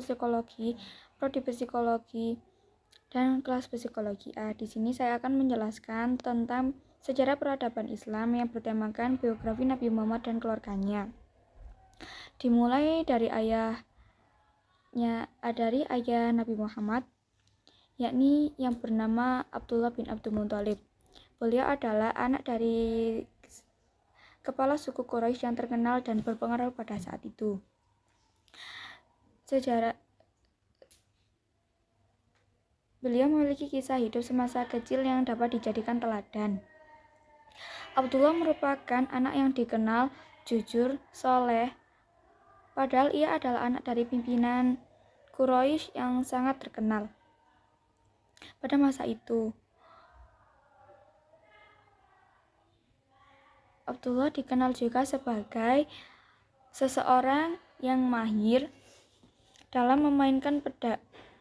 psikologi, prodi psikologi, dan kelas psikologi A. Di sini saya akan menjelaskan tentang sejarah peradaban Islam yang bertemakan biografi Nabi Muhammad dan keluarganya. Dimulai dari ayah Nabi Muhammad, yakni yang bernama Abdullah bin Abdul Muthalib. Beliau adalah anak dari kepala suku Quraisy yang terkenal dan berpengaruh pada saat itu. Beliau memiliki kisah hidup semasa kecil yang dapat dijadikan teladan. Abdullah merupakan anak yang dikenal jujur, soleh, padahal ia adalah anak dari pimpinan Quraisy yang sangat terkenal pada masa itu. Abdullah dikenal juga sebagai seseorang yang mahir dalam memainkan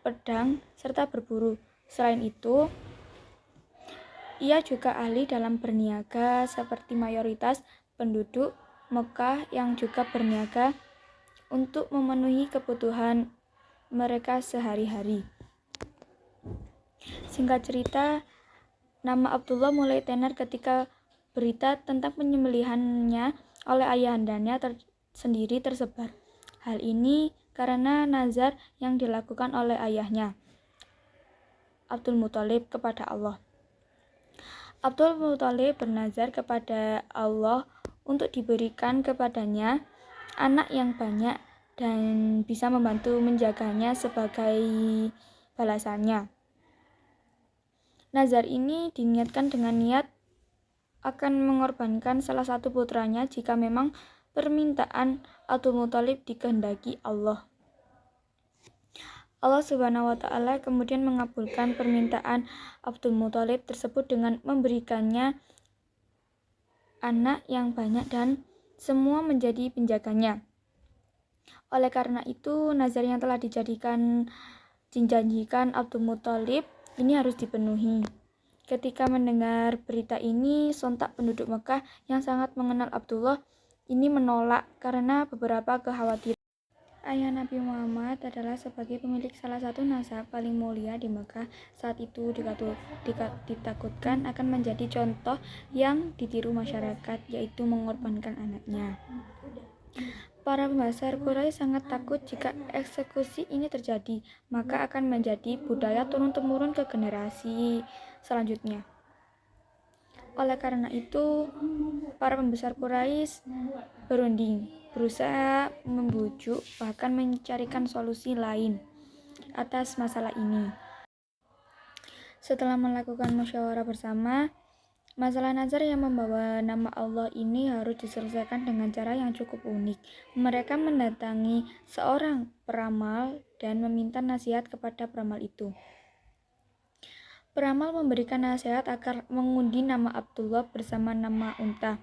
pedang serta berburu. Selain itu, ia juga ahli dalam berniaga seperti mayoritas penduduk Mekah yang juga berniaga untuk memenuhi kebutuhan mereka sehari-hari. Singkat cerita, nama Abdullah mulai tenar ketika berita tentang penyembelihannya oleh ayahandanya sendiri tersebar. Hal ini karena nazar yang dilakukan oleh ayahnya, Abdul Muthalib, kepada Allah. Abdul Muthalib bernazar kepada Allah untuk diberikan kepadanya anak yang banyak dan bisa membantu menjaganya sebagai balasannya. Nazar ini diniatkan dengan niat akan mengorbankan salah satu putranya jika memang permintaan Abdul Muthalib dikehendaki Allah. Allah Subhanahu wa Ta'ala kemudian mengabulkan permintaan Abdul Muthalib tersebut dengan memberikannya anak yang banyak dan semua menjadi penjaganya. Oleh karena itu, nazar yang telah dijanjikan Abdul Muthalib ini harus dipenuhi. Ketika mendengar berita ini, sontak penduduk Mekah yang sangat mengenal Abdullah ini menolak karena beberapa kekhawatiran. Ayah Nabi Muhammad adalah sebagai pemilik salah satu nasab paling mulia di Mekah. Saat itu ditakutkan akan menjadi contoh yang ditiru masyarakat, yaitu mengorbankan anaknya. Para pembesar Quraisy sangat takut jika eksekusi ini terjadi, maka akan menjadi budaya turun-temurun ke generasi selanjutnya. Oleh karena itu, para pembesar Quraisy berunding, berusaha membujuk bahkan mencarikan solusi lain atas masalah ini. Setelah melakukan musyawarah bersama, masalah nazar yang membawa nama Allah ini harus diselesaikan dengan cara yang cukup unik. Mereka mendatangi seorang peramal dan meminta nasihat kepada peramal itu. Peramal memberikan nasihat agar mengundi nama Abdullah bersama nama unta.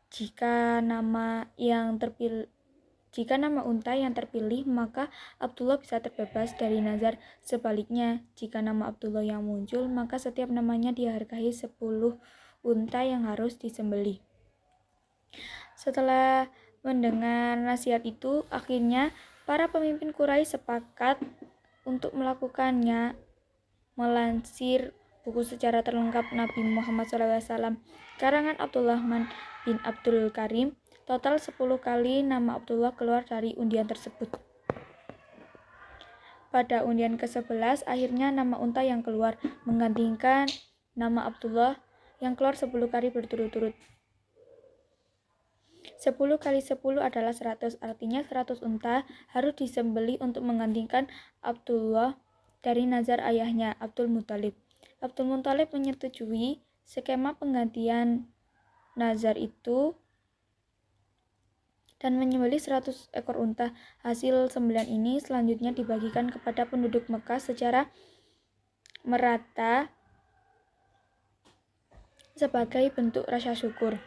Jika nama unta yang terpilih, maka Abdullah bisa terbebas dari nazar. Sebaliknya, jika nama Abdullah yang muncul, maka setiap namanya dihargai 10 unta yang harus disembelih. Setelah mendengar nasihat itu, akhirnya para pemimpin Quraisy sepakat untuk melakukannya. Melansir buku sejarah terlengkap Nabi Muhammad SAW karangan Abdurrahman bin Abdul Karim, total 10 kali nama Abdullah keluar dari undian tersebut. Pada undian ke-11, akhirnya nama unta yang keluar menggantikan nama Abdullah yang keluar 10 kali berturut-turut. 10 kali 10 adalah 100, artinya 100 unta harus disembelih untuk menggantikan Abdullah dari nazar ayahnya, Abdul Muthalib. Abdul Muthalib menyetujui skema penggantian nazar itu dan menyembelih 100 ekor unta. Hasil sembelihan ini selanjutnya dibagikan kepada penduduk Mekah secara merata sebagai bentuk rasa syukur.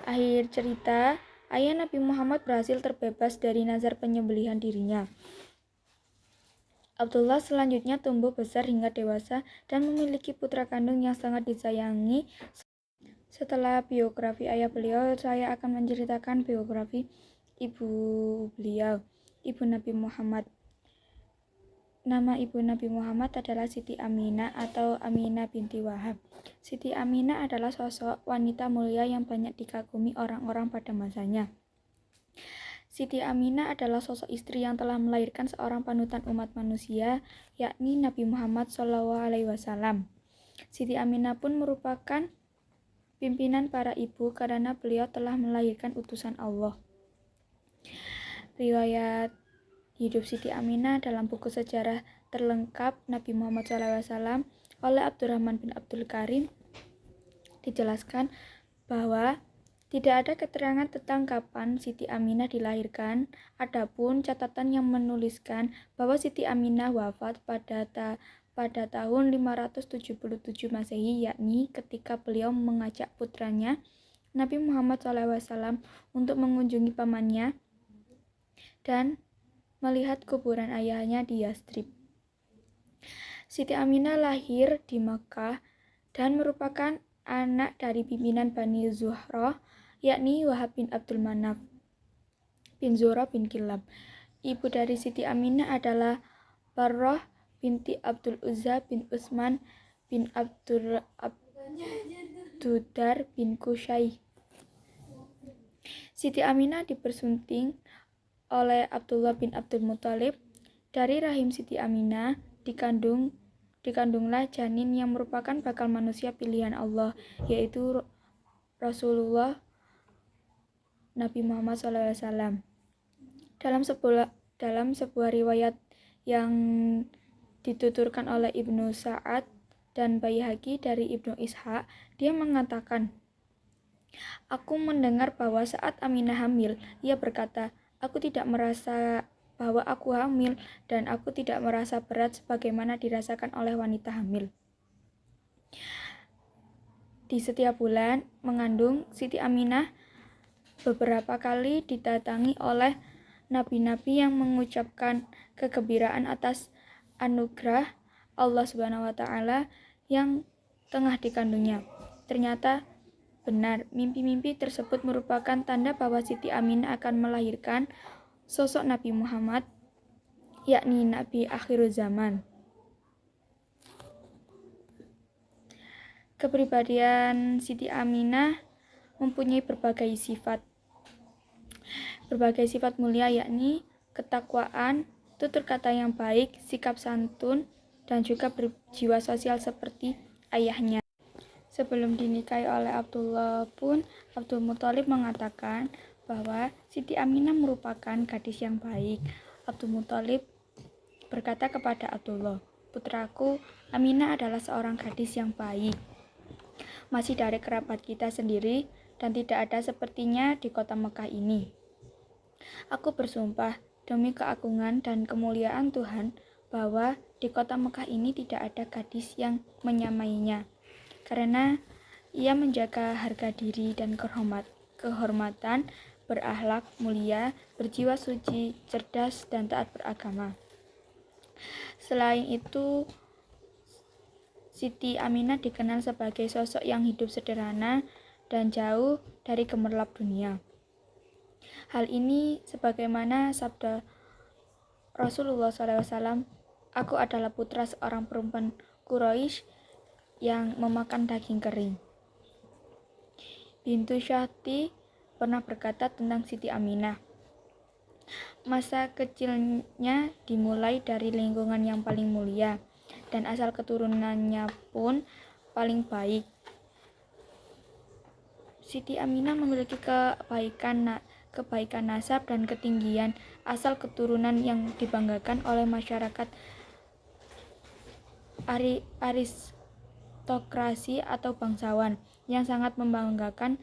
Akhir cerita, ayah Nabi Muhammad berhasil terbebas dari nazar penyembelihan dirinya. Abdullah selanjutnya tumbuh besar hingga dewasa dan memiliki putra kandung yang sangat disayangi. Setelah biografi ayah beliau, saya akan menceritakan biografi ibu beliau, ibu Nabi Muhammad, Nama ibu Nabi Muhammad adalah Siti Aminah atau Aminah binti Wahab. Siti Aminah adalah sosok wanita mulia yang banyak dikagumi orang-orang pada masanya. Siti Aminah adalah sosok istri yang telah melahirkan seorang panutan umat manusia, yakni Nabi Muhammad SAW. Siti Aminah pun merupakan pimpinan para ibu karena beliau telah melahirkan utusan Allah. Riwayat hidup Siti Aminah dalam buku sejarah terlengkap Nabi Muhammad SAW oleh Abdurrahman bin Abdul Karim dijelaskan bahwa tidak ada keterangan tentang kapan Siti Aminah dilahirkan. Adapun catatan yang menuliskan bahwa Siti Aminah wafat pada tahun 577 Masehi, yakni ketika beliau mengajak putranya Nabi Muhammad SAW untuk mengunjungi pamannya dan melihat kuburan ayahnya di Yastrib. Siti Aminah lahir di Makkah dan merupakan anak dari pimpinan Bani Zuhrah, yakni Wahab bin Abdul Manaf bin Zuhrah bin Kilab. Ibu dari Siti Aminah adalah Barrah binti Abdul Uzza bin Utsman bin Abdudar bin Qusay. Siti Aminah dipersunting oleh Abdullah bin Abdul Muthalib. Dari rahim Siti Aminah dikandunglah janin yang merupakan bakal manusia pilihan Allah, yaitu Rasulullah Nabi Muhammad SAW. Dalam sebuah riwayat yang dituturkan oleh Ibnu Sa'ad dan Baihaqi dari Ibnu Ishaq, dia mengatakan, "Aku mendengar bahwa saat Aminah hamil, ia berkata, 'Aku tidak merasa bahwa aku hamil dan aku tidak merasa berat sebagaimana dirasakan oleh wanita hamil.'" Di setiap bulan mengandung, Siti Aminah beberapa kali didatangi oleh nabi-nabi yang mengucapkan kegembiraan atas anugerah Allah Subhanahu wa taala yang tengah dikandungnya. Ternyata benar, mimpi-mimpi tersebut merupakan tanda bahwa Siti Aminah akan melahirkan sosok Nabi Muhammad, yakni Nabi akhir zaman. Kepribadian Siti Aminah mempunyai berbagai sifat mulia, yakni ketakwaan, tutur kata yang baik, sikap santun, dan juga berjiwa sosial seperti ayahnya. Sebelum dinikahi oleh Abdullah pun, Abdul Muthalib mengatakan bahwa Siti Aminah merupakan gadis yang baik. Abdul Muthalib berkata kepada Abdullah, "Putraku, Aminah adalah seorang gadis yang baik, masih dari kerabat kita sendiri dan tidak ada sepertinya di kota Mekah ini. Aku bersumpah demi keagungan dan kemuliaan Tuhan bahwa di kota Mekah ini tidak ada gadis yang menyamainya, karena ia menjaga harga diri dan kehormatan, berakhlak mulia, berjiwa suci, cerdas, dan taat beragama." Selain itu, Siti Aminah dikenal sebagai sosok yang hidup sederhana dan jauh dari gemerlap dunia. Hal ini sebagaimana sabda Rasulullah SAW, "Aku adalah putra seorang perempuan Quraisy yang memakan daging kering." Bintu Syahti pernah berkata tentang Siti Aminah, "Masa kecilnya dimulai dari lingkungan yang paling mulia, dan asal keturunannya pun paling baik." Siti Aminah memiliki kebaikan nasab dan ketinggian asal keturunan yang dibanggakan oleh masyarakat aristokrasi atau bangsawan, yang sangat membanggakan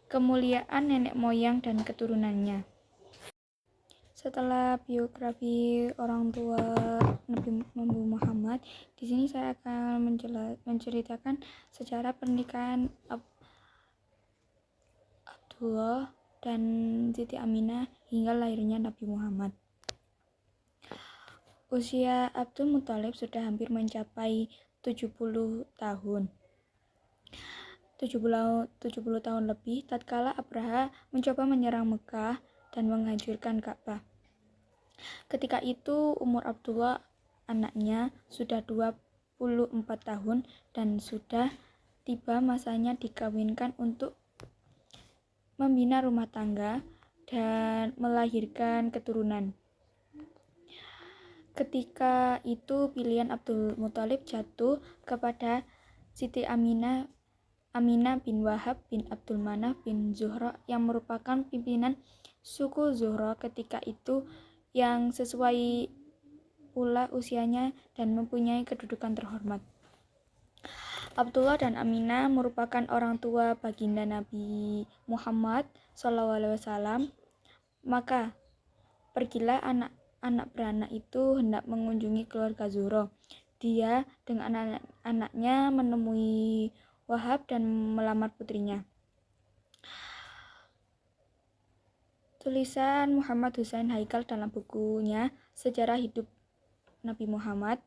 kemuliaan nenek moyang dan keturunannya. Setelah biografi orang tua Nabi Muhammad, di sini saya akan menceritakan sejarah pernikahan Abdullah dan Siti Aminah hingga lahirnya Nabi Muhammad. Usia Abdul Muthalib sudah hampir mencapai 70 tahun. 70 tahun lebih tatkala Abraha mencoba menyerang Mekah dan menghancurkan Ka'bah. Ketika itu umur Abdullah anaknya sudah 24 tahun dan sudah tiba masanya dikawinkan untuk membina rumah tangga dan melahirkan keturunan. Ketika itu pilihan Abdul Muthalib jatuh kepada Siti Aminah bin Wahab bin Abdul Manaf bin Zuhra yang merupakan pimpinan suku Zuhra ketika itu, yang sesuai pula usianya dan mempunyai kedudukan terhormat. Abdullah dan Aminah merupakan orang tua baginda Nabi Muhammad SAW. Maka pergilah anak beranak itu hendak mengunjungi keluarga Zuhra. Dia dengan anak-anaknya menemui Wahab dan melamar putrinya. Tulisan Muhammad Husain Haikal dalam bukunya Sejarah Hidup Nabi Muhammad.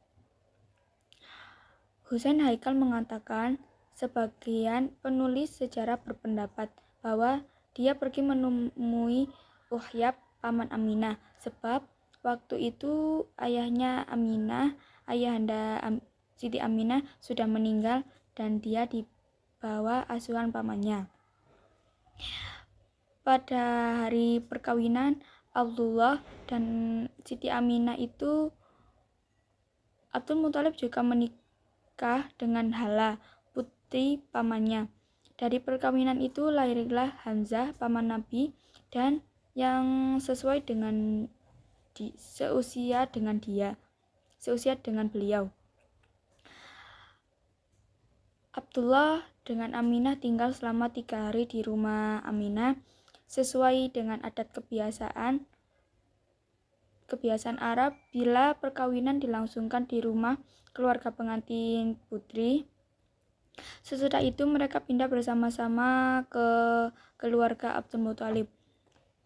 Husain Haikal mengatakan, sebagian penulis sejarah berpendapat bahwa dia pergi menemui Uhyab paman Aminah, sebab waktu itu ayahanda Siti Aminah sudah meninggal dan dia di bawah asuhan pamannya. Pada hari perkawinan Abdullah dan Siti Aminah itu, Abdul Muthalib juga menikah dengan Hala, putri pamannya. Dari perkawinan itu lahirlah Hamzah, paman Nabi, dan yang sesuai dengan seusia dengan beliau. Abdullah dengan Aminah tinggal selama 3 hari di rumah Aminah sesuai dengan adat kebiasaan Arab. Bila perkawinan dilangsungkan di rumah keluarga pengantin putri, sesudah itu mereka pindah bersama-sama ke keluarga Abdul Muthalib.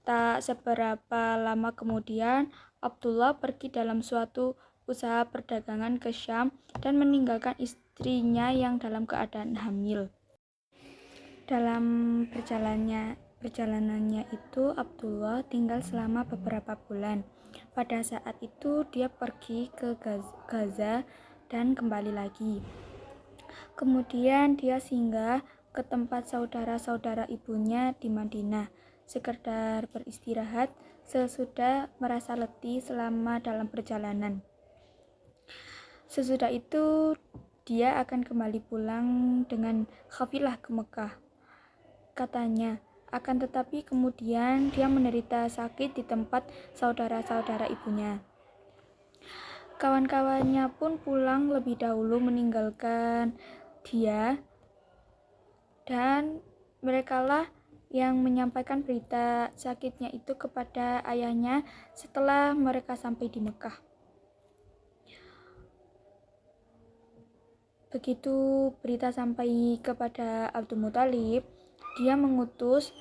Tak seberapa lama kemudian, Abdullah pergi dalam suatu usaha perdagangan ke Syam dan meninggalkan istrinya yang dalam keadaan hamil. Dalam perjalanannya itu, Abdullah tinggal selama beberapa bulan. Pada saat itu dia pergi ke Gaza dan kembali lagi. Kemudian dia singgah ke tempat saudara-saudara ibunya di Madinah, sekedar beristirahat sesudah merasa letih selama dalam perjalanan. Sesudah itu dia akan kembali pulang dengan kafilah ke Mekah, katanya. Akan tetapi kemudian dia menderita sakit di tempat saudara-saudara ibunya. Kawan-kawannya pun pulang lebih dahulu meninggalkan dia, dan merekalah yang menyampaikan berita sakitnya itu kepada ayahnya setelah mereka sampai di Mekah. Begitu berita sampai kepada Abdul Muthalib, dia mengutus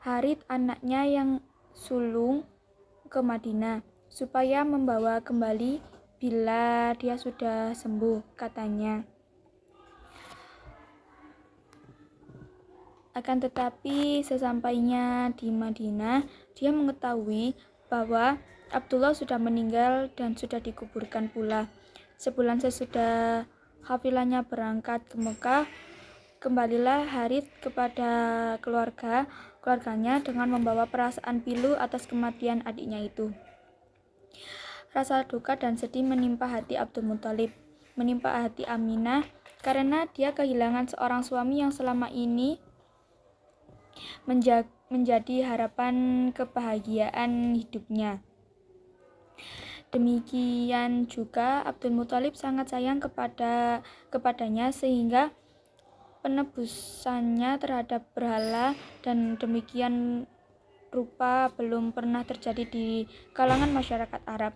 Harith, anaknya yang sulung, ke Madinah supaya membawa kembali bila dia sudah sembuh, katanya. Akan tetapi sesampainya di Madinah, dia mengetahui bahwa Abdullah sudah meninggal dan sudah dikuburkan pula. Sebulan sesudah hafilahnya berangkat ke Mekah, kembalilah Harith kepada keluarganya dengan membawa perasaan pilu atas kematian adiknya itu. Rasa duka dan sedih menimpa hati Abdul Muthalib, menimpa hati Aminah, karena dia kehilangan seorang suami yang selama ini menjadi harapan kebahagiaan hidupnya. Demikian juga Abdul Muthalib sangat sayang kepadanya, sehingga penebusannya terhadap berhala dan demikian rupa belum pernah terjadi di kalangan masyarakat Arab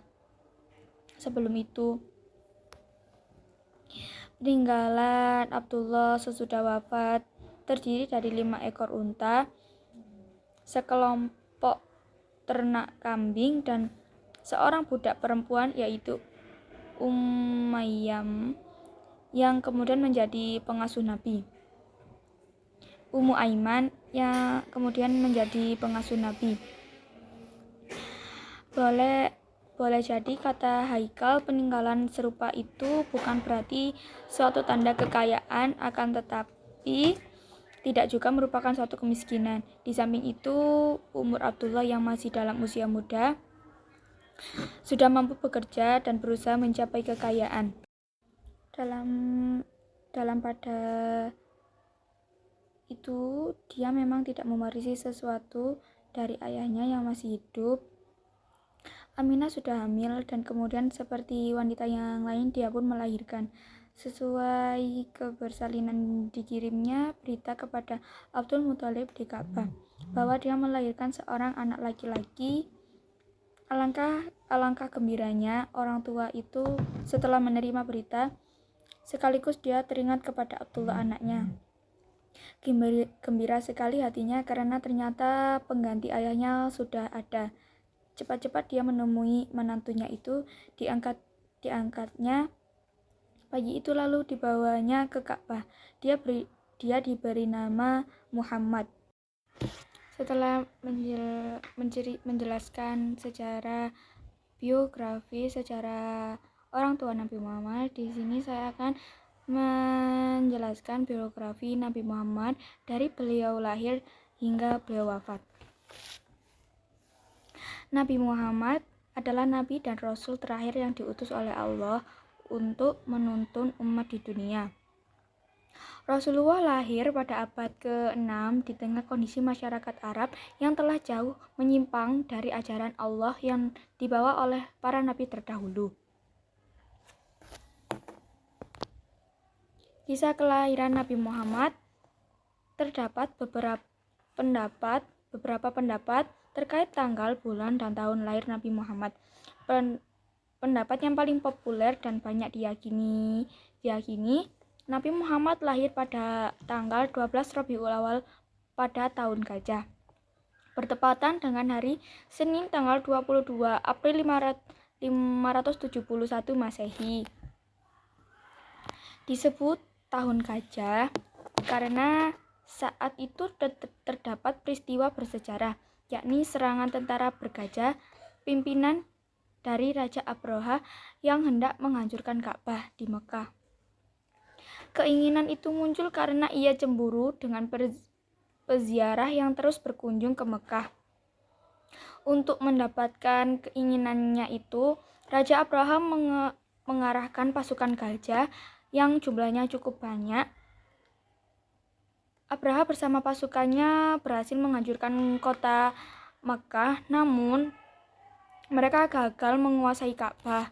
sebelum itu. Peninggalan Abdullah sesudah wafat terdiri dari 5 ekor unta, sekelompok ternak kambing, dan seorang budak perempuan yaitu Umayyam yang kemudian menjadi pengasuh Nabi. Ummu Aiman yang kemudian menjadi pengasuh Nabi. Boleh jadi kata Haikal peninggalan serupa itu bukan berarti suatu tanda kekayaan, akan tetapi tidak juga merupakan suatu kemiskinan. Di samping itu, umur Abdullah yang masih dalam usia muda sudah mampu bekerja dan berusaha mencapai kekayaan. Dalam pada itu, dia memang tidak mewarisi sesuatu dari ayahnya yang masih hidup. Aminah sudah hamil dan kemudian seperti wanita yang lain dia pun melahirkan. Sesuai kebersalinan dikirimnya berita kepada Abdul Muthalib di Ka'bah bahwa dia melahirkan seorang anak laki-laki. Alangkah gembiranya orang tua itu setelah menerima berita, sekaligus dia teringat kepada Abdullah anaknya. Gembira sekali hatinya karena ternyata pengganti ayahnya sudah ada. Cepat-cepat dia menemui menantunya itu, diangkatnya bayi itu lalu dibawanya ke Ka'bah. Dia diberi nama Muhammad. Setelah menjelaskan secara biografi secara orang tua Nabi Muhammad, di sini saya akan menjelaskan biografi Nabi Muhammad dari beliau lahir hingga beliau wafat. Nabi Muhammad adalah nabi dan rasul terakhir yang diutus oleh Allah untuk menuntun umat di dunia. Rasulullah lahir pada abad ke-6 di tengah kondisi masyarakat Arab yang telah jauh menyimpang dari ajaran Allah yang dibawa oleh para nabi terdahulu. Kisah kelahiran Nabi Muhammad terdapat beberapa pendapat terkait tanggal, bulan, dan tahun lahir Nabi Muhammad. Pendapat yang paling populer dan banyak diyakini Nabi Muhammad lahir pada tanggal 12 Rabiul Awal pada tahun gajah, bertepatan dengan hari Senin tanggal 22 April 571 Masehi. Disebut tahun gajah karena saat itu terdapat peristiwa bersejarah, yakni serangan tentara bergajah pimpinan dari Raja Abraha yang hendak menghancurkan Ka'bah di Mekah. Keinginan itu muncul karena ia cemburu dengan peziarah yang terus berkunjung ke Mekah. Untuk mendapatkan keinginannya itu, Raja Abraha mengarahkan pasukan gajah yang jumlahnya cukup banyak. Abraha bersama pasukannya berhasil menghancurkan kota Makkah, namun mereka gagal menguasai Ka'bah.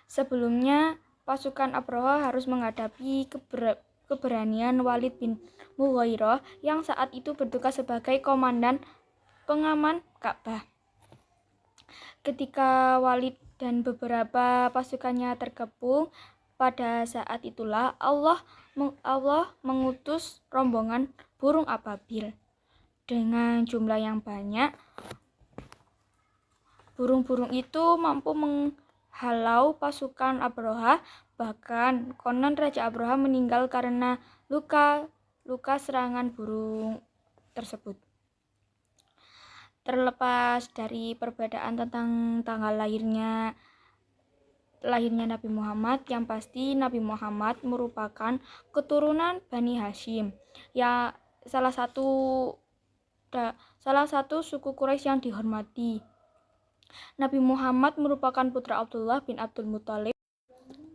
Sebelumnya, pasukan Abraha harus menghadapi keberanian Walid bin Mughirah yang saat itu bertugas sebagai komandan pengaman Ka'bah. Ketika Walid dan beberapa pasukannya terkepung, pada saat itulah Allah mengutus rombongan burung ababil dengan jumlah yang banyak. Burung-burung itu mampu menghalau pasukan Abraha, bahkan konon Raja Abraha meninggal karena luka serangan burung tersebut. Terlepas dari perbedaan tentang tanggal lahirnya Nabi Muhammad, yang pasti Nabi Muhammad merupakan keturunan Bani Hashim, ya salah satu suku Quraisy yang dihormati. Nabi Muhammad merupakan putra Abdullah bin Abdul Muthalib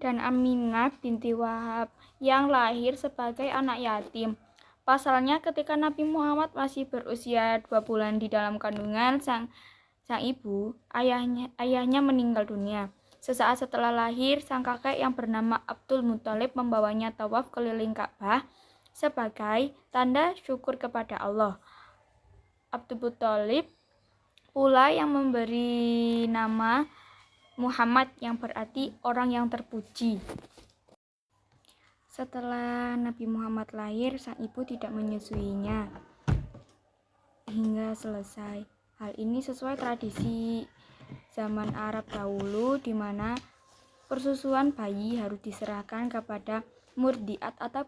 dan Aminah binti Wahab yang lahir sebagai anak yatim. Pasalnya, ketika Nabi Muhammad masih berusia 2 bulan di dalam kandungan sang ibu, ayahnya meninggal dunia. Sesaat setelah lahir, sang kakek yang bernama Abdul Muthalib membawanya tawaf keliling Ka'bah sebagai tanda syukur kepada Allah. Abdul Muthalib pula yang memberi nama Muhammad yang berarti orang yang terpuji. Setelah Nabi Muhammad lahir, sang ibu tidak menyusuinya hingga selesai. Hal ini sesuai tradisi zaman Arab dahulu, di mana persusuan bayi harus diserahkan kepada murdiat atau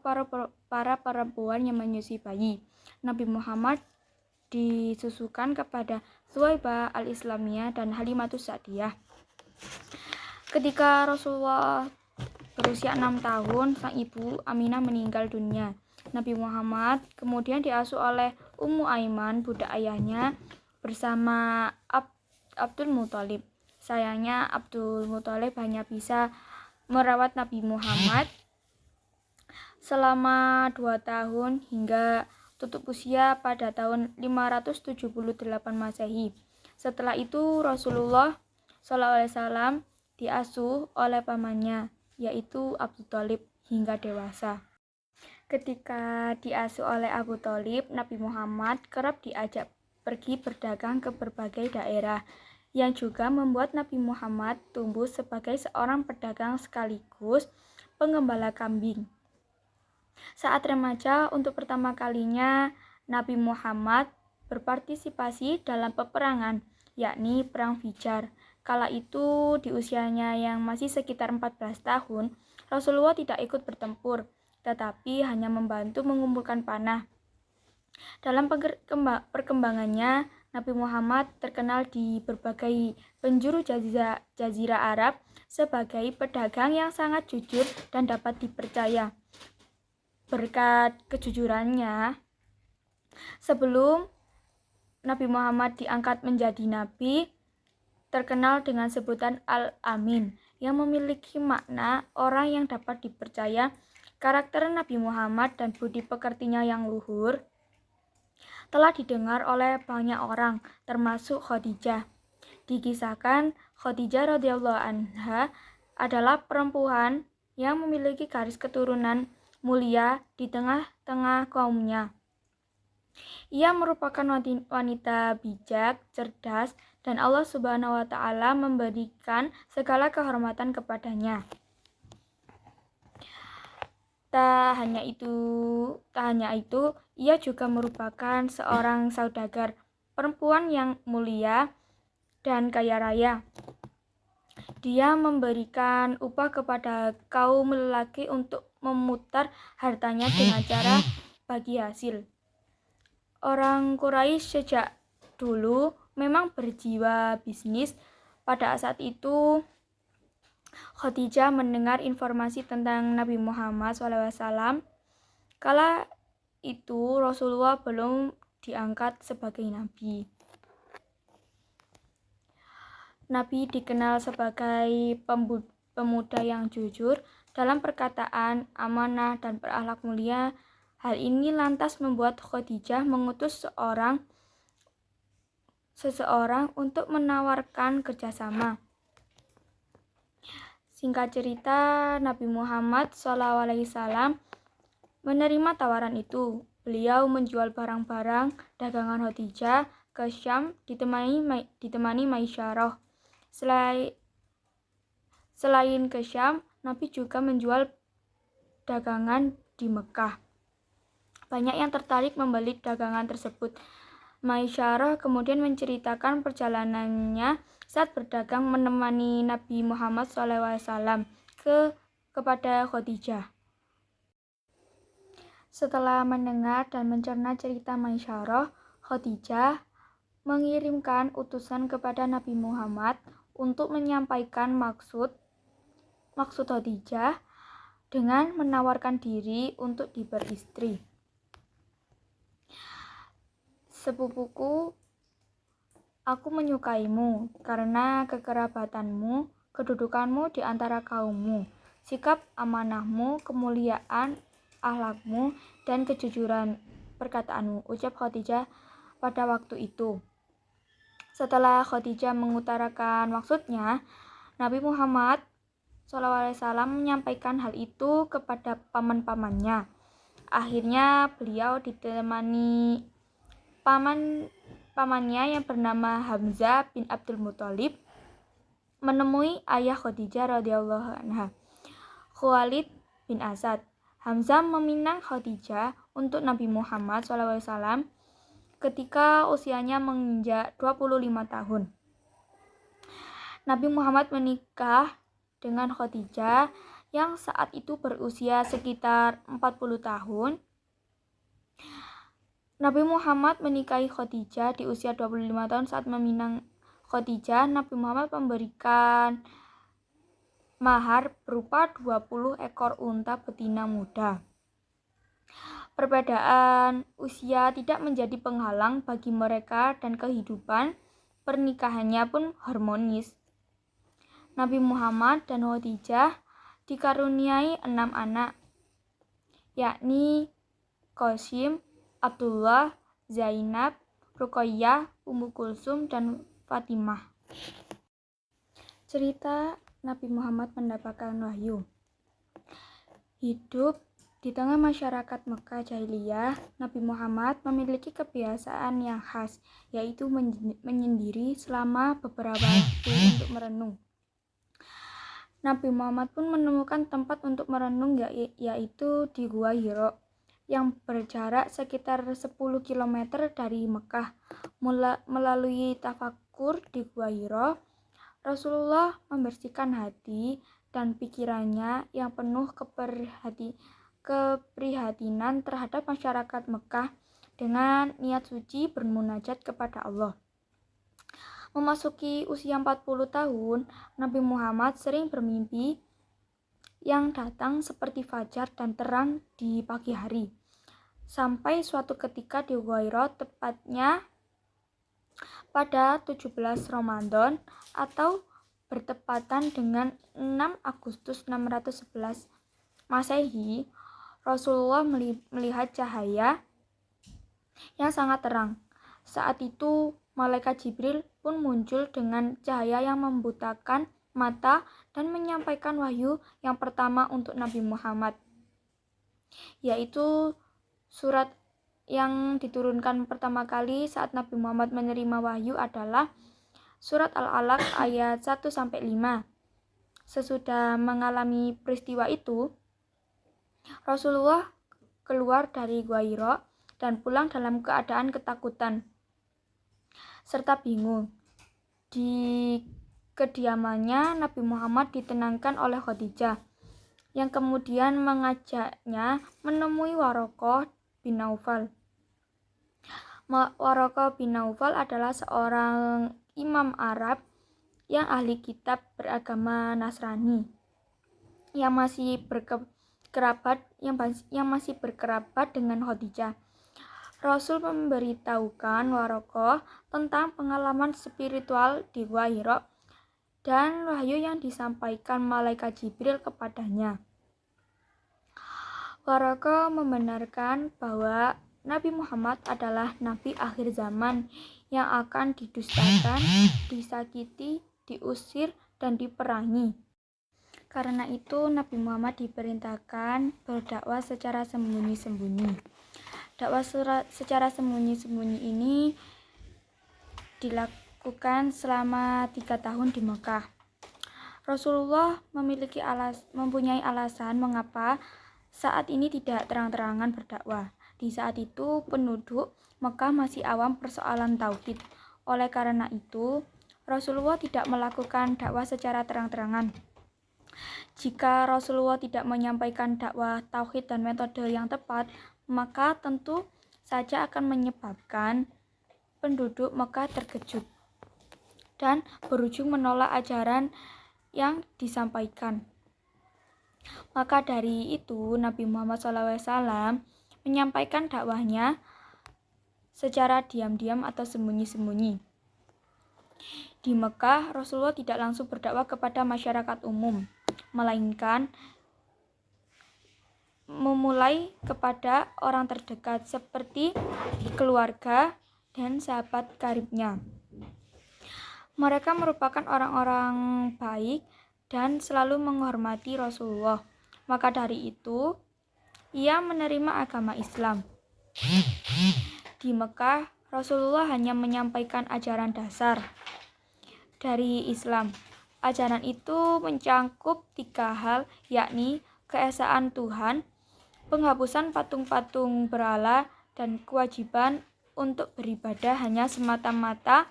para perempuan yang menyusui bayi. Nabi Muhammad disusukan kepada Suwaibah al-Islamiyah dan Halimatus Sa'diyah. Ketika Rasulullah berusia 6 tahun, sang ibu Aminah meninggal dunia. Nabi Muhammad kemudian diasuh oleh Ummu Aiman, budak ayahnya, bersama Abdul Muthalib. Sayangnya Abdul Muthalib hanya bisa merawat Nabi Muhammad selama 2 tahun hingga tutup usia pada tahun 578 Masehi. Setelah itu Rasulullah SAW diasuh oleh pamannya, yaitu Abu Thalib, hingga dewasa. Ketika diasuh oleh Abu Thalib, Nabi Muhammad kerap diajak pergi berdagang ke berbagai daerah, yang juga membuat Nabi Muhammad tumbuh sebagai seorang pedagang sekaligus penggembala kambing. Saat remaja, untuk pertama kalinya Nabi Muhammad berpartisipasi dalam peperangan, yakni Perang Fijar. Kala itu di usianya yang masih sekitar 14 tahun, Rasulullah tidak ikut bertempur, tetapi hanya membantu mengumpulkan panah. Dalam perkembangannya, Nabi Muhammad terkenal di berbagai penjuru Jazirah Arab sebagai pedagang yang sangat jujur dan dapat dipercaya. Berkat kejujurannya, sebelum Nabi Muhammad diangkat menjadi nabi, terkenal dengan sebutan Al-Amin, yang memiliki makna orang yang dapat dipercaya. Karakter Nabi Muhammad dan budi pekertinya yang luhur telah didengar oleh banyak orang, termasuk Khadijah. Dikisahkan Khadijah radhiyallahu anha adalah perempuan yang memiliki garis keturunan mulia di tengah-tengah kaumnya. Ia merupakan wanita bijak, cerdas, dan Allah Subhanahu wa Ta'ala memberikan segala kehormatan kepadanya. Tak hanya itu, ia juga merupakan seorang saudagar, perempuan yang mulia dan kaya raya. Dia memberikan upah kepada kaum lelaki untuk memutar hartanya dengan cara bagi hasil. Orang Quraisy sejak dulu memang berjiwa bisnis. Pada saat itu, Khadijah mendengar informasi tentang Nabi Muhammad SAW. Kala itu Rasulullah belum diangkat sebagai nabi. Nabi dikenal sebagai pemuda yang jujur dalam perkataan, amanah, dan berakhlak mulia. Hal ini lantas membuat Khadijah mengutus seseorang untuk menawarkan kerjasama. Singkat cerita, Nabi Muhammad SAW menerima tawaran itu. Beliau menjual barang-barang dagangan Khadijah ke Syam ditemani Maisyarah. Selain ke Syam, Nabi juga menjual dagangan di Mekah. Banyak yang tertarik membeli dagangan tersebut. Maisyarah kemudian menceritakan perjalanannya saat berdagang menemani Nabi Muhammad SAW kepada Khadijah. Setelah mendengar dan mencerna cerita Maisyarah, Khadijah mengirimkan utusan kepada Nabi Muhammad untuk menyampaikan maksud Khadijah dengan menawarkan diri untuk beristri. Sepupuku, aku menyukaimu karena kekerabatanmu, kedudukanmu di antara kaummu, sikap amanahmu, kemuliaan akhlakmu, dan kejujuran perkataanmu, ucap Khadijah pada waktu itu. Setelah Khadijah mengutarakan maksudnya, Nabi Muhammad SAW menyampaikan hal itu kepada paman-pamannya. Akhirnya beliau ditemani pamannya yang bernama Hamzah bin Abdul Muthalib menemui ayah Khadijah radhiyallahu anha, Khuwailid bin Asad. Hamzah meminang Khadijah untuk Nabi Muhammad SAW ketika usianya menginjak 25 tahun. Nabi Muhammad menikah dengan Khadijah yang saat itu berusia sekitar 40 tahun. Nabi Muhammad menikahi Khadijah di usia 25 tahun. Saat meminang Khadijah, Nabi Muhammad memberikan mahar berupa 20 ekor unta betina muda. Perbedaan usia tidak menjadi penghalang bagi mereka dan kehidupan pernikahannya pun harmonis. Nabi Muhammad dan Khadijah dikaruniai 6 anak, yakni Qasim, Abdullah, Zainab, Ruqayyah, Ummu Kulsum, dan Fatimah. Cerita Nabi Muhammad mendapatkan wahyu. Hidup di tengah masyarakat Mekah jahiliyah, Nabi Muhammad memiliki kebiasaan yang khas, yaitu menyendiri selama beberapa waktu untuk merenung. Nabi Muhammad pun menemukan tempat untuk merenung, yaitu di Gua Hira, yang berjarak sekitar 10 km dari Mekah. Melalui tafakur di Gua Hira, Rasulullah membersihkan hati dan pikirannya yang penuh keprihatinan terhadap masyarakat Mekah dengan niat suci bermunajat kepada Allah. Memasuki usia 40 tahun, Nabi Muhammad sering bermimpi yang datang seperti fajar dan terang di pagi hari. Sampai suatu ketika di Gua Hira, tepatnya pada 17 Ramadan atau bertepatan dengan 6 Agustus 611 Masehi, Rasulullah melihat cahaya yang sangat terang. Saat itu, malaikat Jibril pun muncul dengan cahaya yang membutakan mata dan menyampaikan wahyu yang pertama untuk Nabi Muhammad, yaitu surat yang diturunkan pertama kali saat Nabi Muhammad menerima wahyu adalah surat Al-Alaq ayat 1-5. Sesudah mengalami peristiwa itu, Rasulullah keluar dari Gua Hira dan pulang dalam keadaan ketakutan serta bingung. Di kediamannya, Nabi Muhammad ditenangkan oleh Khadijah, yang kemudian mengajaknya menemui Waraqah bin Naufal. Waraqah bin Naufal adalah seorang imam Arab yang ahli kitab beragama Nasrani yang masih berkerabat dengan Khadijah. Rasul memberitahukan Waraqah tentang pengalaman spiritual di Gua Hira dan wahyu yang disampaikan malaikat Jibril kepadanya. Waraqah membenarkan bahwa Nabi Muhammad adalah nabi akhir zaman yang akan didustakan, disakiti, diusir, dan diperangi. Karena itu, Nabi Muhammad diperintahkan berdakwah secara sembunyi-sembunyi. Dakwah secara sembunyi-sembunyi ini dilakukan selama 3 tahun di Mekah. Rasulullah mempunyai alasan mengapa saat ini tidak terang-terangan berdakwah. Di saat itu, penduduk Mekah masih awam persoalan tauhid. Oleh karena itu, Rasulullah tidak melakukan dakwah secara terang-terangan. Jika Rasulullah tidak menyampaikan dakwah tauhid dan metode yang tepat, maka tentu saja akan menyebabkan penduduk Mekah terkejut dan berujung menolak ajaran yang disampaikan. Maka dari itu, Nabi Muhammad SAW menyampaikan dakwahnya secara diam-diam atau sembunyi-sembunyi. Di Mekah, Rasulullah tidak langsung berdakwah kepada masyarakat umum, melainkan memulai kepada orang terdekat seperti keluarga dan sahabat karibnya. Mereka merupakan orang-orang baik dan selalu menghormati Rasulullah. Maka dari itu, ia menerima agama Islam. Di Mekah, Rasulullah hanya menyampaikan ajaran dasar dari Islam. Ajaran itu mencangkup 3 hal, yakni keesaan Tuhan, penghapusan patung-patung berhala, dan kewajiban untuk beribadah hanya semata-mata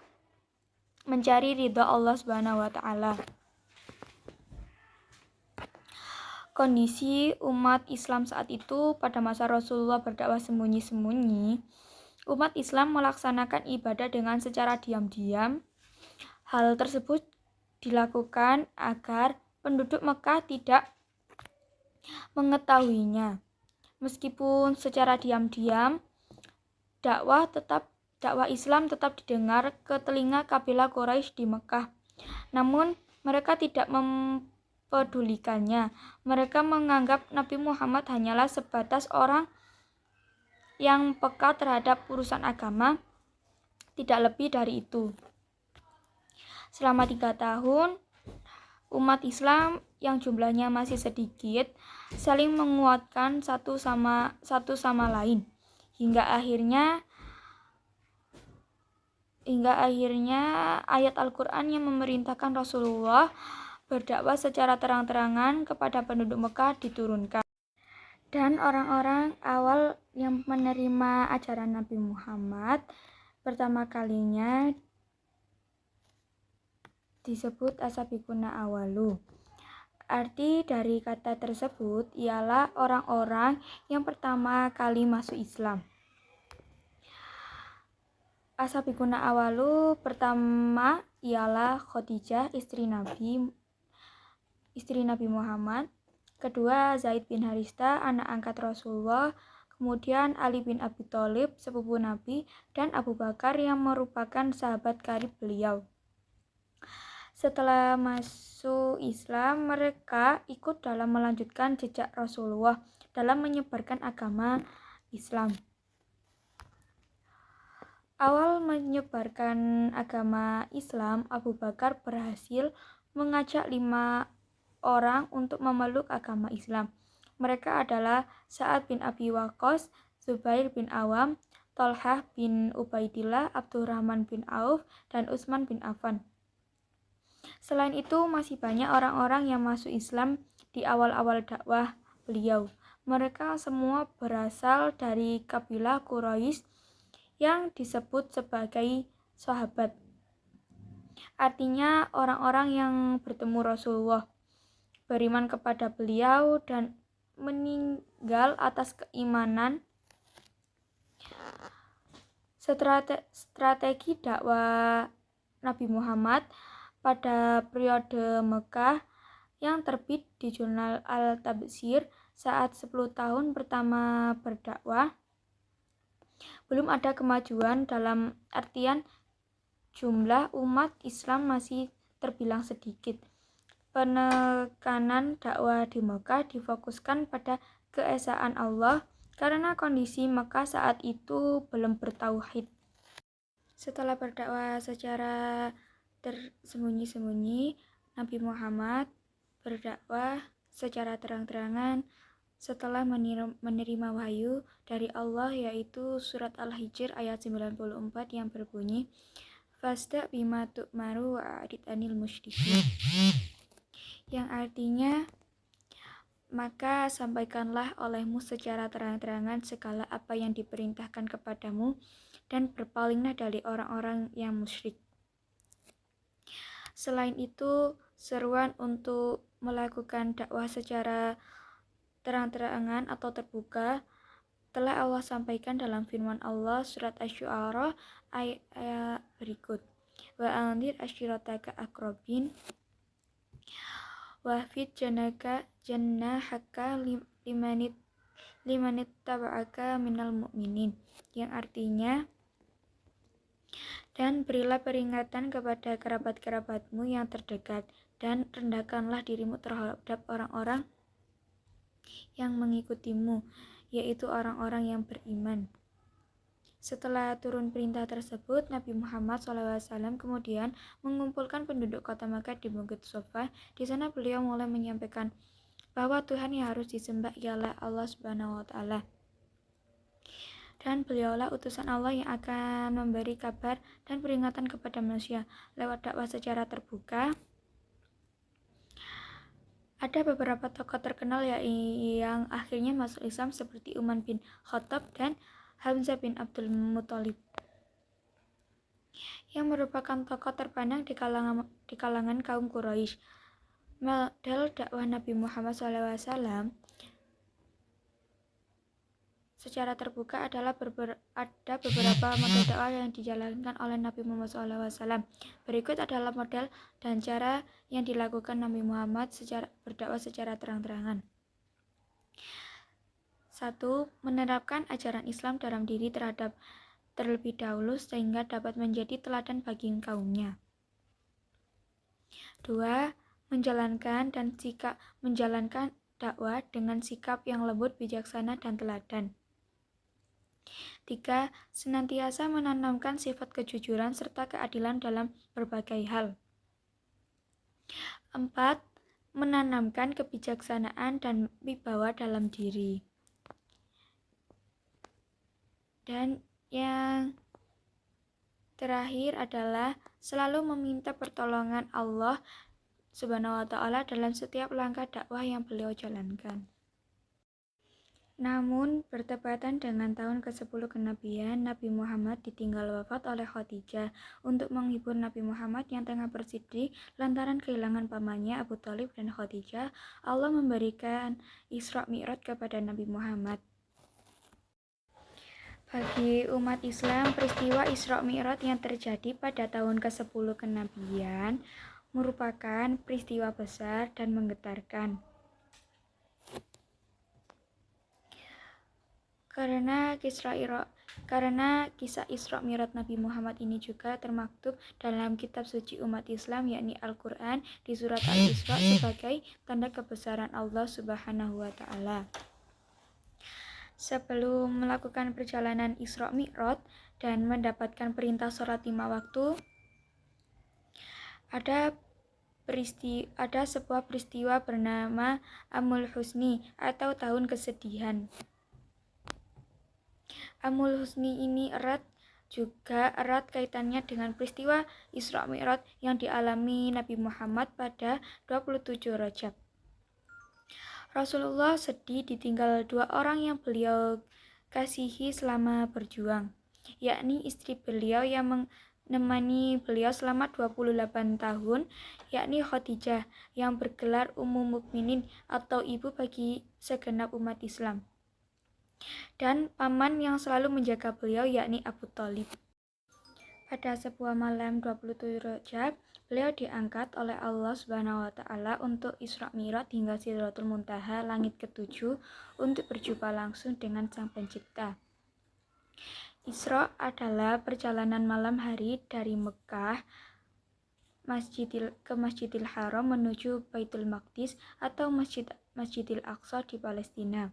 mencari ridha Allah SWT. Kondisi umat Islam saat itu pada masa Rasulullah berdakwah sembunyi-sembunyi, Umat Islam melaksanakan ibadah dengan secara diam-diam. Hal tersebut dilakukan agar penduduk Mekah tidak mengetahuinya. Meskipun secara diam-diam, dakwah Islam tetap didengar ke telinga kabilah Quraisy di Mekah. Namun mereka tidak mempedulikannya. Mereka menganggap Nabi Muhammad hanyalah sebatas orang yang peka terhadap urusan agama, tidak lebih dari itu. Selama 3 tahun, umat Islam yang jumlahnya masih sedikit saling menguatkan satu sama lain hingga akhirnya ayat Al-Quran yang memerintahkan Rasulullah berdakwah secara terang-terangan kepada penduduk Mekah diturunkan. Dan orang-orang awal yang menerima ajaran Nabi Muhammad pertama kalinya disebut as-sabiquna awalu. Arti dari kata tersebut ialah orang-orang yang pertama kali masuk Islam. As-sabiquna awalu pertama ialah Khadijah, istri Nabi Muhammad. Kedua, Zaid bin Harithah, anak angkat Rasulullah. Kemudian Ali bin Abi Thalib, sepupu Nabi, dan Abu Bakar yang merupakan sahabat karib beliau. Setelah masuk Islam, mereka ikut dalam melanjutkan jejak Rasulullah dalam menyebarkan agama Islam. Awal menyebarkan agama Islam, Abu Bakar berhasil mengajak 5 orang untuk memeluk agama Islam. Mereka adalah Sa'ad bin Abi Waqqas, Zubair bin Awam, Thalhah bin Ubaidillah, Abdurrahman bin Auf, dan Utsman bin Affan. Selain itu, masih banyak orang-orang yang masuk Islam di awal-awal dakwah beliau. Mereka semua berasal dari kabilah Quraisy yang disebut sebagai sahabat. Artinya orang-orang yang bertemu Rasulullah, beriman kepada beliau, dan meninggal atas keimanan. Strategi dakwah Nabi Muhammad pada periode Mekah yang terbit di jurnal Al-Tabsir saat 10 tahun pertama berdakwah, belum ada kemajuan dalam artian jumlah umat Islam masih terbilang sedikit. Penekanan dakwah di Mekah difokuskan pada keesaan Allah karena kondisi Mekah saat itu belum bertauhid. Setelah berdakwah secara tersembunyi-sembunyi, Nabi Muhammad berdakwah secara terang-terangan setelah menerima wahyu dari Allah, yaitu surat Al-Hijr ayat 94 yang berbunyi, Fasda bima tu'maru wa'arid anil musyrikin, yang artinya, maka sampaikanlah olehmu secara terang-terangan segala apa yang diperintahkan kepadamu dan berpalinglah dari orang-orang yang musyrik. Selain itu, seruan untuk melakukan dakwah secara terang-terangan atau terbuka telah Allah sampaikan dalam firman Allah surat Asy-Syu'ara ayat berikut. Wa anzir asyirataka aqrabin wahfid jannahaka limanit taba'aka minal mu'minin, yang artinya, dan berilah peringatan kepada kerabat-kerabatmu yang terdekat, dan rendahkanlah dirimu terhadap orang-orang yang mengikutimu, yaitu orang-orang yang beriman. Setelah turun perintah tersebut, Nabi Muhammad SAW kemudian mengumpulkan penduduk kota Makkah di Bukit Shafa. Di sana beliau mulai menyampaikan bahwa Tuhan yang harus disembah ialah Allah Subhanahu wa Ta'ala, dan beliaulah utusan Allah yang akan memberi kabar dan peringatan kepada manusia lewat dakwah secara terbuka. Ada beberapa tokoh terkenal yang akhirnya masuk Islam seperti Umar bin Khattab dan Hamzah bin Abdul Muthalib, yang merupakan tokoh terpandang di kalangan kaum Quraisy. Model dakwah Nabi Muhammad SAW secara terbuka adalah ada beberapa model dakwah yang dijalankan oleh Nabi Muhammad SAW. Berikut adalah model dan cara yang dilakukan Nabi Muhammad berdakwah secara terang-terangan. 1. Menerapkan ajaran Islam dalam diri terlebih dahulu sehingga dapat menjadi teladan bagi kaumnya. 2. Menjalankan dakwah dengan sikap yang lembut, bijaksana, dan teladan. 3. Senantiasa menanamkan sifat kejujuran serta keadilan dalam berbagai hal. 4. Menanamkan kebijaksanaan dan wibawa dalam diri. Dan yang terakhir adalah selalu meminta pertolongan Allah Subhanahu wa Ta'ala dalam setiap langkah dakwah yang beliau jalankan. Namun, bertepatan dengan tahun ke-10 kenabian, Nabi Muhammad ditinggal wafat oleh Khadijah. Untuk menghibur Nabi Muhammad yang tengah bersedih lantaran kehilangan pamannya Abu Thalib dan Khadijah, Allah memberikan Isra Mi'raj kepada Nabi Muhammad. Bagi umat Islam, peristiwa Isra Mi'raj yang terjadi pada tahun ke-10 kenabian merupakan peristiwa besar dan menggetarkan. Karena kisah Isra Mi'raj Nabi Muhammad ini juga termaktub dalam kitab suci umat Islam, yakni Al-Quran, di surat Al-Isra sebagai tanda kebesaran Allah Subhanahu wa Ta'ala. Sebelum melakukan perjalanan Isra Mi'raj dan mendapatkan perintah sholat 5 waktu, ada sebuah peristiwa bernama Amul Husni atau tahun kesedihan. Amul Husni ini erat kaitannya dengan peristiwa Isra Mi'raj yang dialami Nabi Muhammad pada 27 Rajab. Rasulullah sedih ditinggal 2 orang yang beliau kasihi selama berjuang, yakni istri beliau yang menemani beliau selama 28 tahun, yakni Khadijah yang bergelar Ummul Mukminin atau ibu bagi segenap umat Islam, dan paman yang selalu menjaga beliau, yakni Abu Thalib. Pada sebuah malam 27 Rajab, beliau diangkat oleh Allah Subhanahu wa Ta'ala untuk Isra Mi'raj hingga Sidratul Muntaha, langit ke-7, untuk berjumpa langsung dengan Sang Pencipta. Isra adalah perjalanan malam hari dari Mekah ke Masjidil Haram menuju Baitul Maqdis atau Masjidil Aqsa di Palestina.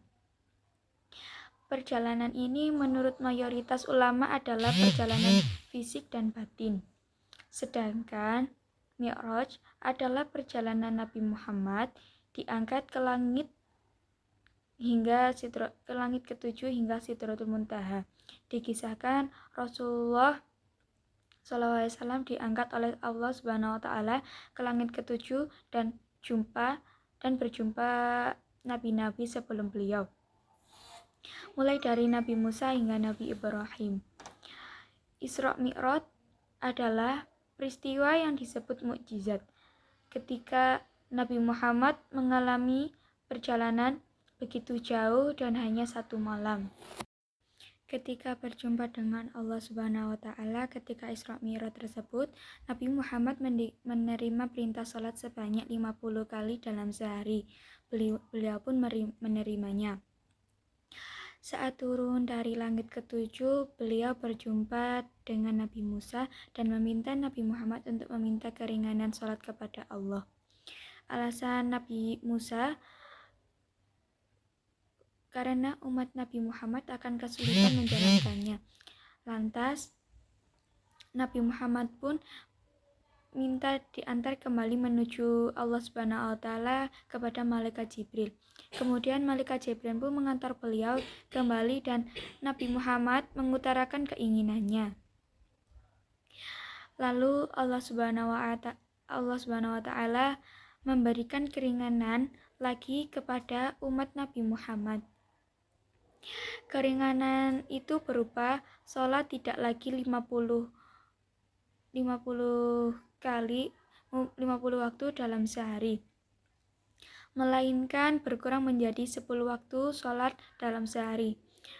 Perjalanan ini menurut mayoritas ulama adalah perjalanan fisik dan batin. Sedangkan Mi'raj adalah perjalanan Nabi Muhammad diangkat ke langit ke-7 hingga Sidratul Muntaha. Dikisahkan Rasulullah SAW diangkat oleh Allah Subhanahu wa Ta'ala ke langit ke-7 dan berjumpa nabi-nabi sebelum beliau, mulai dari Nabi Musa hingga Nabi Ibrahim. Isra Mi'raj adalah peristiwa yang disebut mukjizat ketika Nabi Muhammad mengalami perjalanan begitu jauh dan hanya 1 malam. Ketika berjumpa dengan Allah Subhanahu wa Ta'ala ketika Isra Mi'raj tersebut, Nabi Muhammad menerima perintah salat sebanyak 50 kali dalam sehari. Beliau pun menerimanya. Saat turun dari langit ke-7, beliau berjumpa dengan Nabi Musa dan meminta Nabi Muhammad untuk meminta keringanan salat kepada Allah. Alasan Nabi Musa karena umat Nabi Muhammad akan kesulitan menjalankannya. Lantas, Nabi Muhammad pun minta diantar kembali menuju Allah Subhanahu wa Ta'ala kepada Malaikat Jibril. Kemudian Malaikat Jibril pun mengantar beliau kembali dan Nabi Muhammad mengutarakan keinginannya. Lalu Allah Subhanahu wa Ta'ala memberikan keringanan lagi kepada umat Nabi Muhammad. Keringanan itu berupa sholat tidak lagi 50 waktu dalam sehari, melainkan berkurang menjadi 10 waktu sholat dalam sehari.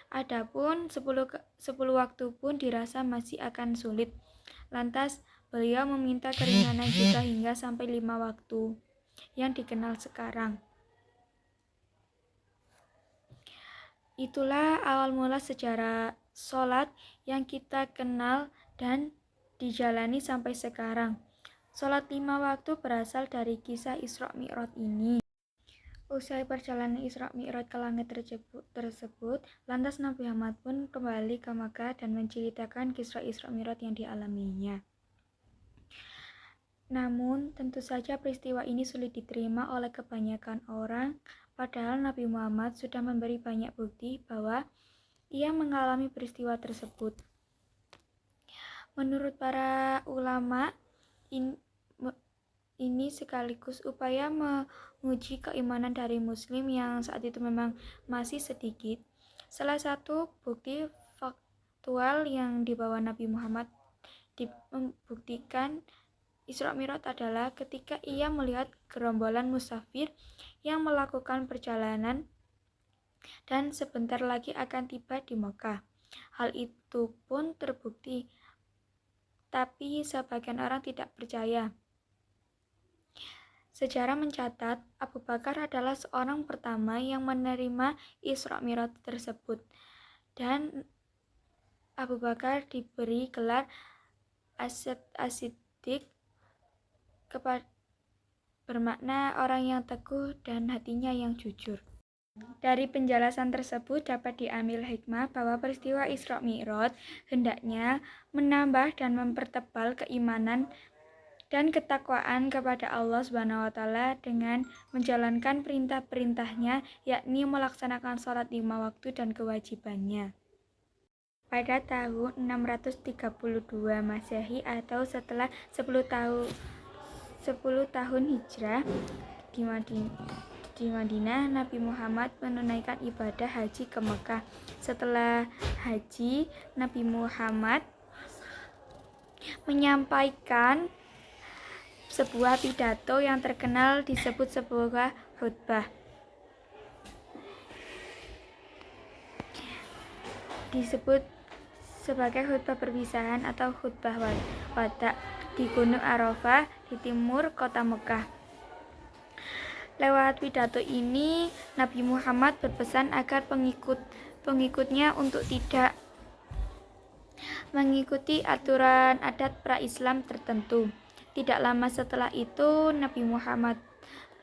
Adapun 10 waktu pun dirasa masih akan sulit. Lantas beliau meminta keringanan juga hingga sampai 5 waktu yang dikenal sekarang. Itulah awal mula sejarah sholat yang kita kenal dan dijalani sampai sekarang. Sholat 5 waktu berasal dari kisah Isra Mi'raj ini. Usai perjalanan Isra Mi'raj ke langit tersebut, lantas Nabi Muhammad pun kembali ke Makkah dan menceritakan kisah Isra Mi'raj yang dialaminya. Namun, tentu saja peristiwa ini sulit diterima oleh kebanyakan orang, padahal Nabi Muhammad sudah memberi banyak bukti bahwa ia mengalami peristiwa tersebut. Menurut para ulama, ini sekaligus upaya menguji keimanan dari Muslim yang saat itu memang masih sedikit. Salah satu bukti faktual yang dibawa Nabi Muhammad membuktikan Isra Mi'raj adalah ketika ia melihat gerombolan musafir yang melakukan perjalanan dan sebentar lagi akan tiba di Mekah. Hal itu pun terbukti, tapi sebagian orang tidak percaya. Sejarah mencatat Abu Bakar adalah seorang pertama yang menerima Isra Mi'raj tersebut, dan Abu Bakar diberi gelar As-Siddiq, bermakna orang yang teguh dan hatinya yang jujur. Dari penjelasan tersebut dapat diambil hikmah bahwa peristiwa Isra Mi'raj hendaknya menambah dan mempertebal keimanan dan ketakwaan kepada Allah SWT dengan menjalankan perintah-perintahnya, yakni melaksanakan sholat 5 waktu dan kewajibannya. Pada tahun 632 Masehi atau setelah 10 tahun hijrah di Madinah, Nabi Muhammad menunaikan ibadah haji ke Mekah. Setelah haji, Nabi Muhammad menyampaikan sebuah pidato yang terkenal disebut sebuah khutbah. Disebut sebagai khutbah perpisahan atau khutbah wada di Gunung Arafah di timur kota Mekah. Lewat pidato ini, Nabi Muhammad berpesan agar pengikutnya untuk tidak mengikuti aturan adat pra-Islam tertentu. Tidak lama setelah itu, Nabi Muhammad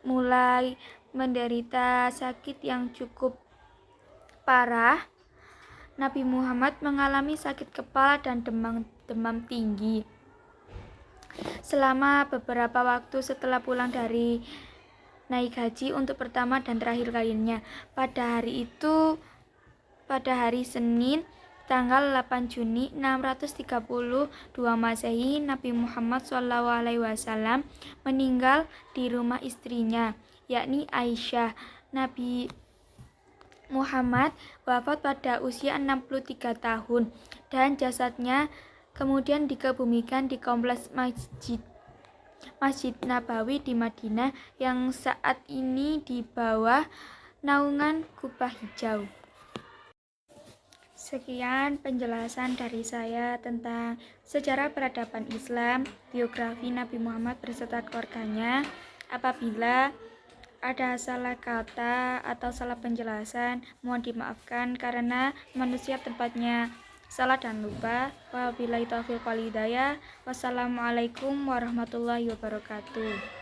mulai menderita sakit yang cukup parah. Nabi Muhammad mengalami sakit kepala dan demam tinggi. Selama beberapa waktu setelah pulang dari naik haji untuk pertama dan terakhir kalinya, pada hari Senin tanggal 8 Juni 632 Masehi, Nabi Muhammad SAW meninggal di rumah istrinya, yakni Aisyah. Nabi Muhammad wafat pada usia 63 tahun dan jasadnya kemudian dikebumikan di kompleks Masjid Nabawi di Madinah yang saat ini di bawah naungan Kubah Hijau. Sekian penjelasan dari saya tentang sejarah peradaban Islam, biografi Nabi Muhammad beserta keluarganya. Apabila ada salah kata atau salah penjelasan, mohon dimaafkan karena manusia tempatnya salah dan lupa. Wabillahi taufiq wal hidayah. Wassalamualaikum warahmatullahi wabarakatuh.